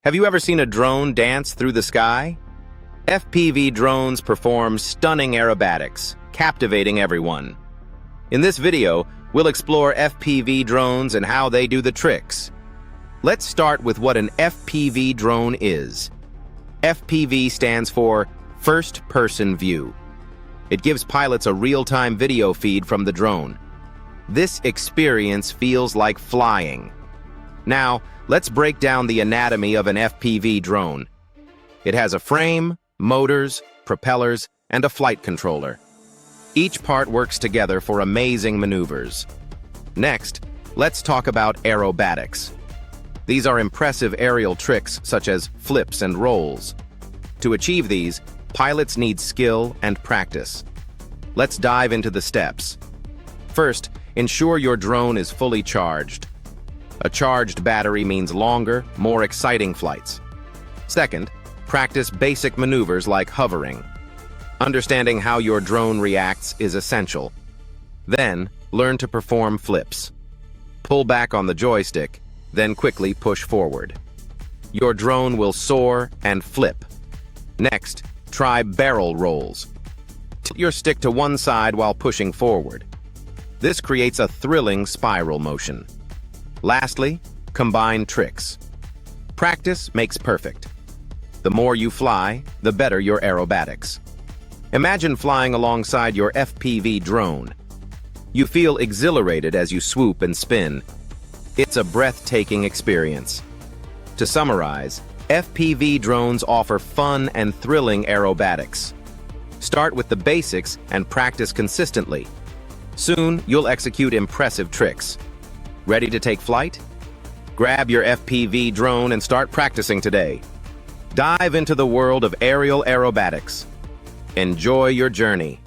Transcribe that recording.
Have you ever seen a drone dance through the sky? FPV drones perform stunning aerobatics, captivating everyone. In this video, we'll explore FPV drones and how they do the tricks. Let's start with what an FPV drone is. FPV stands for First Person View. It gives pilots a real-time video feed from the drone. This experience feels like flying. Now, let's break down the anatomy of an FPV drone. It has a frame, motors, propellers, and a flight controller. Each part works together for amazing maneuvers. Next, let's talk about aerobatics. These are impressive aerial tricks such as flips and rolls. To achieve these, pilots need skill and practice. Let's dive into the steps. First, ensure your drone is fully charged. A charged battery means longer, more exciting flights. Second, practice basic maneuvers like hovering. Understanding how your drone reacts is essential. Then, learn to perform flips. Pull back on the joystick, then quickly push forward. Your drone will soar and flip. Next, try barrel rolls. Tilt your stick to one side while pushing forward. This creates a thrilling spiral motion. Lastly, combine tricks. Practice makes perfect. The more you fly, the better your aerobatics. Imagine flying alongside your FPV drone. You feel exhilarated as you swoop and spin. It's a breathtaking experience. To summarize, FPV drones offer fun and thrilling aerobatics. Start with the basics and practice consistently. Soon, you'll execute impressive tricks. Ready to take flight? Grab your FPV drone and start practicing today. Dive into the world of aerial aerobatics. Enjoy your journey.